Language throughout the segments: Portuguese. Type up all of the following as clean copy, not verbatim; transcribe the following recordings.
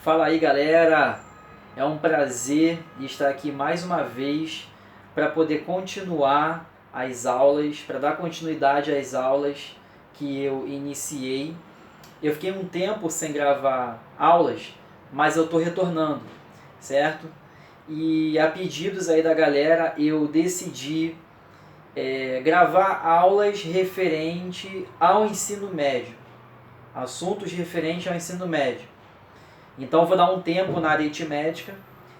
Fala aí, galera, é um prazer estar aqui mais uma vez para poder continuar as aulas, para dar continuidade às aulas que eu iniciei. Eu fiquei um tempo sem gravar aulas, mas eu estou retornando, certo? E a pedidos aí da galera eu decidi gravar aulas referente ao ensino médio, assuntos referentes ao ensino médio. Então eu vou dar um tempo na aritmética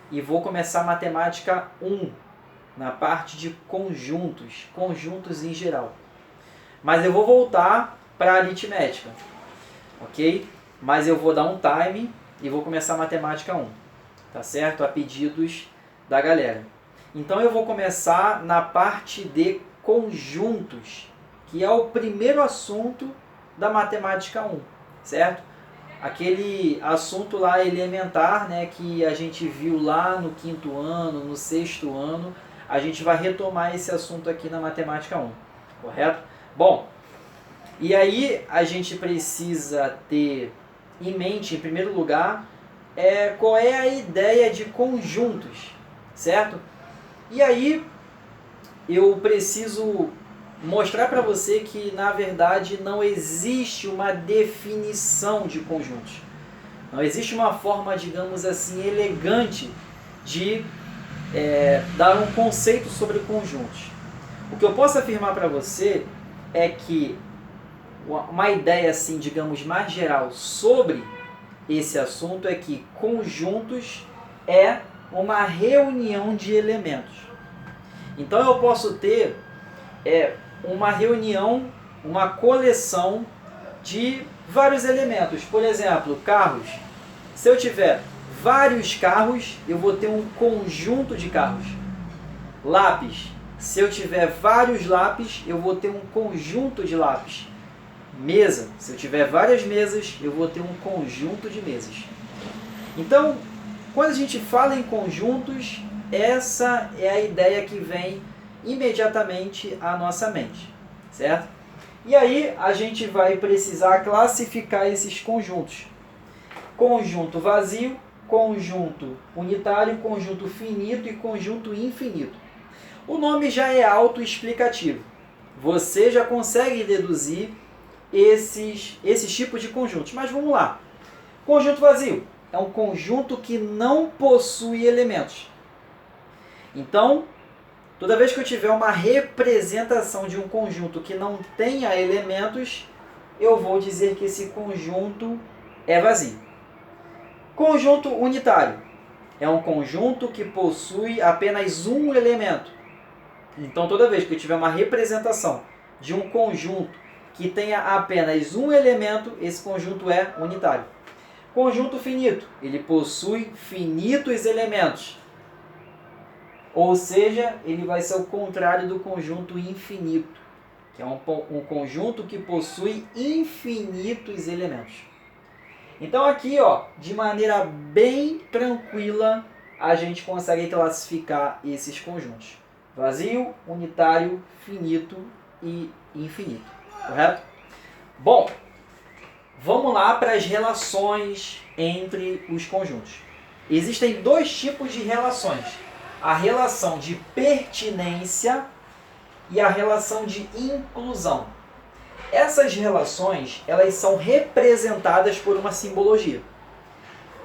e vou começar matemática 1, na parte de conjuntos, conjuntos em geral. Mas eu vou voltar para a aritmética, ok? Mas eu vou dar um time e vou começar matemática 1, tá certo? A pedidos da galera. Então eu vou começar na parte de conjuntos, que é o primeiro assunto da matemática 1, certo? Aquele assunto lá elementar, né, que a gente viu lá no 5º ano, no 6º ano, a gente vai retomar esse assunto aqui na matemática 1, correto? Bom, e aí a gente precisa ter em mente, em primeiro lugar, qual é a ideia de conjuntos, certo? E aí eu preciso mostrar para você que, na verdade, não existe uma definição de conjuntos. Não existe uma forma, digamos assim, elegante de dar um conceito sobre conjuntos. O que eu posso afirmar para você é que uma ideia, assim, digamos, mais geral sobre esse assunto é que conjuntos é uma reunião de elementos. Então eu posso ter uma reunião, uma coleção de vários elementos. Por exemplo, carros. Se eu tiver vários carros, eu vou ter um conjunto de carros. Lápis. Se eu tiver vários lápis, eu vou ter um conjunto de lápis. Mesa. Se eu tiver várias mesas, eu vou ter um conjunto de mesas. Então, quando a gente fala em conjuntos, essa é a ideia que vem imediatamente à nossa mente, certo? E aí a gente vai precisar classificar esses conjuntos. Conjunto vazio, conjunto unitário, conjunto finito e conjunto infinito. O nome já é autoexplicativo. Você já consegue deduzir esses tipos de conjuntos. Mas vamos lá. Conjunto vazio é um conjunto que não possui elementos. Então, toda vez que eu tiver uma representação de um conjunto que não tenha elementos, eu vou dizer que esse conjunto é vazio. Conjunto unitário é um conjunto que possui apenas um elemento. Então, toda vez que eu tiver uma representação de um conjunto que tenha apenas um elemento, esse conjunto é unitário. Conjunto finito, ele possui finitos elementos. Ou seja, ele vai ser o contrário do conjunto infinito, que é um conjunto que possui infinitos elementos. Então aqui, de maneira bem tranquila, a gente consegue classificar esses conjuntos. Vazio, unitário, finito e infinito. Correto? Bom, vamos lá para as relações entre os conjuntos. Existem dois tipos de relações. A relação de pertinência e a relação de inclusão. Essas relações, elas são representadas por uma simbologia.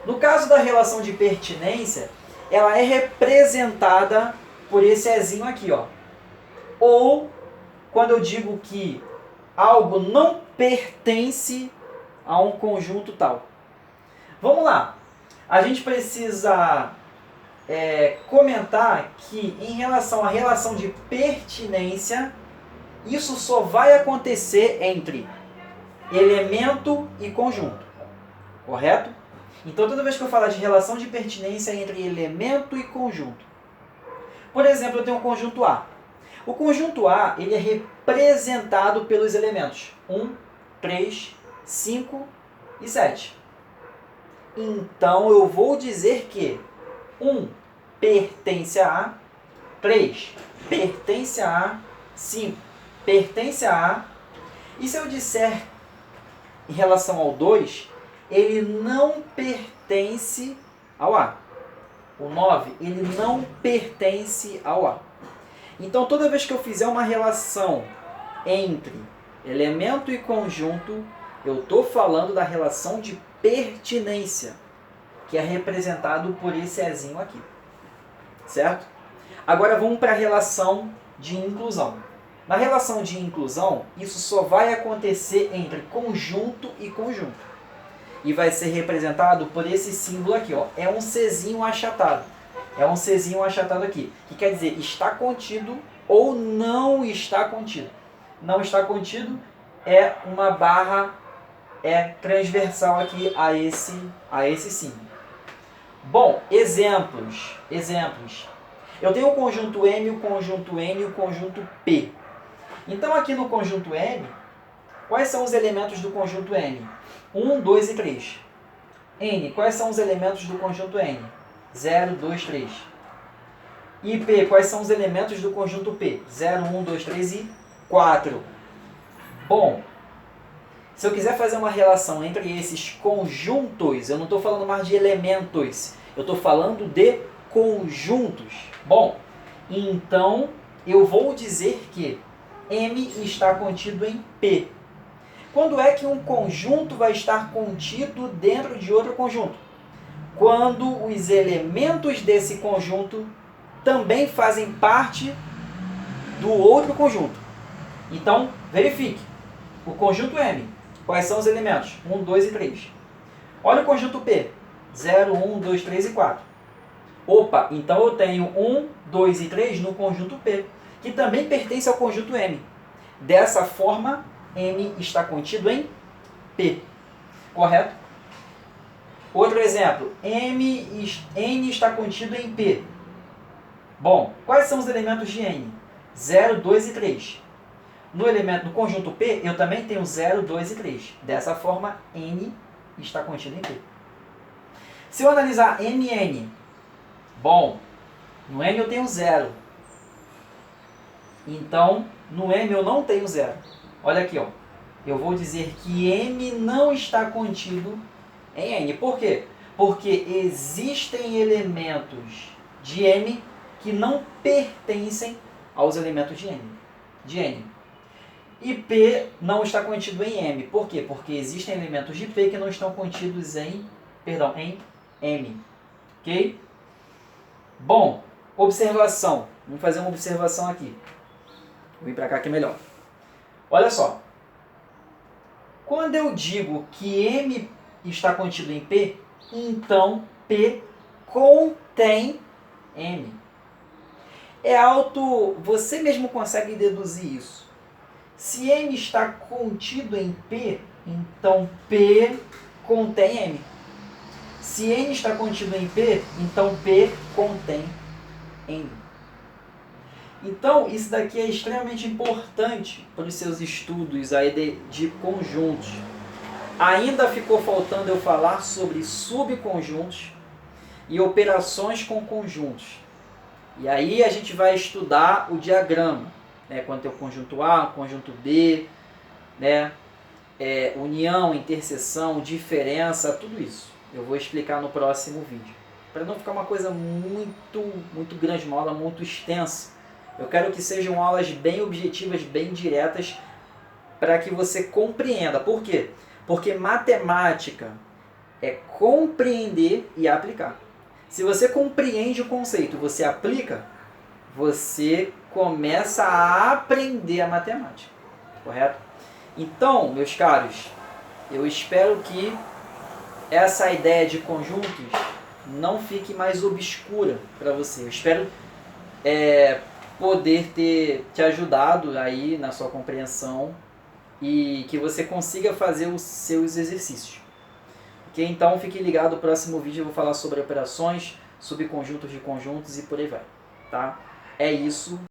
No caso da relação de pertinência, ela é representada por esse ezinho aqui, Ou, quando eu digo que algo não pertence a um conjunto tal. Vamos lá. A gente precisa comentar que em relação à relação de pertinência, isso só vai acontecer entre elemento e conjunto, correto? Então toda vez que eu falar de relação de pertinência entre elemento e conjunto, por exemplo, eu tenho um conjunto A. O conjunto A ele é representado pelos elementos 1, 3, 5 e 7. Então eu vou dizer que 1 pertence a A, 3 pertence a A, 5 pertence a A. E se eu disser em relação ao 2, ele não pertence pertence ao A. O 9, ele não pertence ao A. Então, toda vez que eu fizer uma relação entre elemento e conjunto, eu estou falando da relação de pertinência, que é representado por esse Ezinho aqui. Certo? Agora vamos para a relação de inclusão. Na relação de inclusão, isso só vai acontecer entre conjunto e conjunto. E vai ser representado por esse símbolo aqui, ó. É um Czinho achatado. É um Czinho achatado aqui. Que quer dizer, está contido ou não está contido. Não está contido é uma barra transversal aqui a esse símbolo. Bom, exemplos. Eu tenho o conjunto M, o conjunto N e o conjunto P. Então aqui no conjunto M, quais são os elementos do conjunto M? 1, 2 e 3. N, quais são os elementos do conjunto N? 0, 2, 3. E P, quais são os elementos do conjunto P? 0, 1, 2, 3 e 4. Bom, se eu quiser fazer uma relação entre esses conjuntos, eu não estou falando mais de elementos, eu estou falando de conjuntos. Bom, então eu vou dizer que M está contido em P. Quando é que um conjunto vai estar contido dentro de outro conjunto? Quando os elementos desse conjunto também fazem parte do outro conjunto. Então, verifique. O conjunto M, quais são os elementos? 1, 2 e 3. Olha o conjunto P. 0, 1, 2, 3 e 4. Opa, então eu tenho 1, 2 e 3 no conjunto P, que também pertence ao conjunto M. Dessa forma, M está contido em P. Correto? Outro exemplo. N está contido em P. Bom, quais são os elementos de N? 0, 2 e 3. No conjunto P, eu também tenho 0, 2 e 3. Dessa forma, N está contido em P. Se eu analisar MN, bom, no M eu tenho 0. Então, no M eu não tenho 0. Olha aqui, ó. Eu vou dizer que M não está contido em N. Por quê? Porque existem elementos de M que não pertencem aos elementos de N. E P não está contido em M. Por quê? Porque existem elementos de P que não estão contidos em M. Ok? Bom, observação. Vamos fazer uma observação aqui. Vou vir para cá que é melhor. Olha só. Quando eu digo que M está contido em P, então P contém M. Você mesmo consegue deduzir isso. Se M está contido em P, então P contém M. Se N está contido em P, então P contém N. Então, isso daqui é extremamente importante para os seus estudos aí de conjuntos. Ainda ficou faltando eu falar sobre subconjuntos e operações com conjuntos. E aí a gente vai estudar o diagrama, né? Quando tem o conjunto A, o conjunto B, né? União, interseção, diferença, tudo isso. Eu vou explicar no próximo vídeo. Para não ficar uma coisa muito grande, uma aula muito extensa. Eu quero que sejam aulas bem objetivas, bem diretas, para que você compreenda. Por quê? Porque matemática é compreender e aplicar. Se você compreende o conceito, você aplica, você começa a aprender a matemática. Correto? Então, meus caros, eu espero que essa ideia de conjuntos não fique mais obscura para você. Eu espero poder ter te ajudado aí na sua compreensão e que você consiga fazer os seus exercícios. Ok? Então fique ligado, no próximo vídeo eu vou falar sobre operações, subconjuntos de conjuntos e por aí vai. Tá? É isso.